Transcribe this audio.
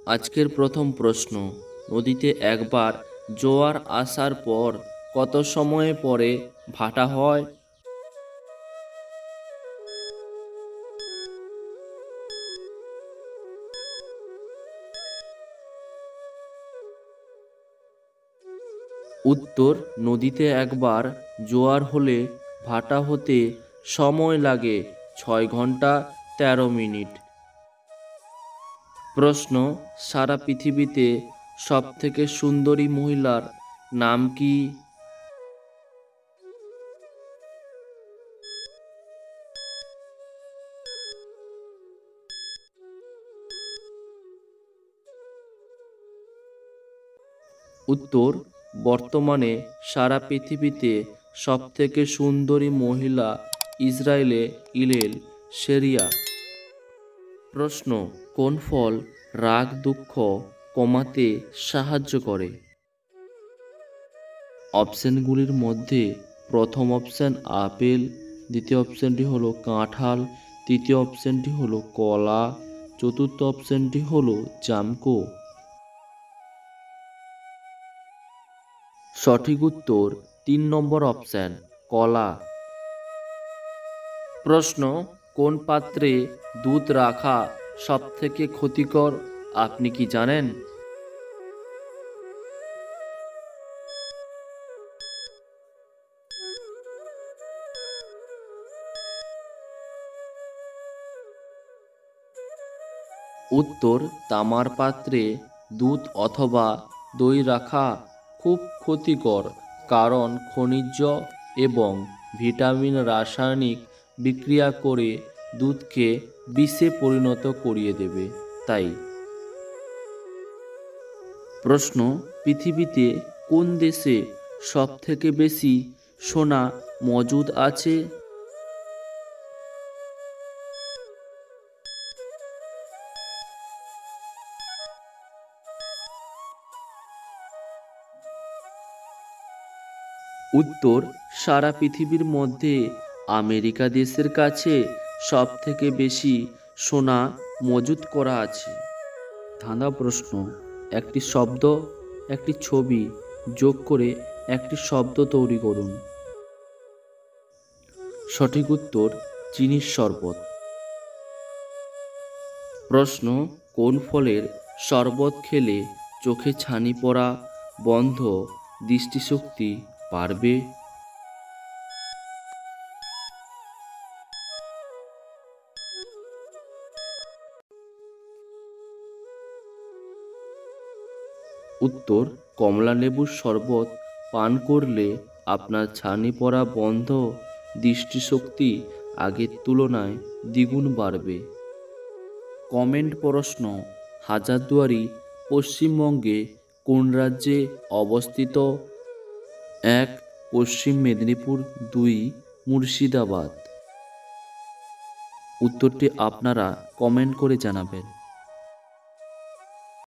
আজকের প্রথম প্রশ্ন, নদীতে একবার জোয়ার আসার পর কত সময় পরে ভাটা হয়? উত্তর, নদীতে একবার জোয়ার হলে ভাটা হতে সময় লাগে 6 ঘন্টা 13 মিনিট। প্রশ্ন, সারা পৃথিবীতে সবথেকে সুন্দরী মহিলার নাম কি? উত্তর, বর্তমানে সারা পৃথিবীতে সবথেকে সুন্দরী মহিলা ইসরায়েলে ইলেল শেরিয়া। প্রশ্ন, কোন ফল রাগ দুঃখ কমাতে সাহায্য করে? অপশনগুলির মধ্যে প্রথম অপশন আপেল, দ্বিতীয় অপশনটি হলো কাঁঠাল, তৃতীয় অপশনটি হলো কলা, চতুর্থ অপশনটি হলো জামকো। সঠিক উত্তর 3 নম্বর অপশন কলা। প্রশ্ন, কোন পাত্রে দুধ রাখা সবথেকে ক্ষতিকর, আপনি কি জানেন? উত্তর, তামার পাত্রে দুধ অথবা দই রাখা খুব ক্ষতিকর, কারণ খনিজ এবং ভিটামিন রাসায়নিক বিক্রিয়া করে দুধকে বিষে পরিণত করিয়ে দেবে, তাই। প্রশ্ন, পৃথিবীতে কোন দেশে সবথেকে বেশি সোনা মজুদ আছে? উত্তর, সারা পৃথিবীর মধ্যে আমেরিকা দেশের কাছে সবথেকে বেশি সোনা মজুত করা আছে। ধাঁধা প্রশ্ন, একটি শব্দ একটি ছবি যোগ করে একটি শব্দ তৈরি করুন। সঠিক উত্তর, চিনির শরবত। প্রশ্ন, কোন ফলের শরবত খেলে চোখে ছানি পড়া বন্ধ, দৃষ্টিশক্তি বাড়বে? উত্তর, কমলা লেবুর শরবত পান করলে আপনার ছানি পড়া বন্ধ, দৃষ্টিশক্তি আগের তুলনায় দ্বিগুণ বাড়বে। কমেন্ট প্রশ্ন, হাজারদুয়ারি পশ্চিমবঙ্গে কোন রাজ্যে অবস্থিত? 1 পশ্চিম মেদিনীপুর, 2 মুর্শিদাবাদ। উত্তরটি আপনারা কমেন্ট করে জানাবেন।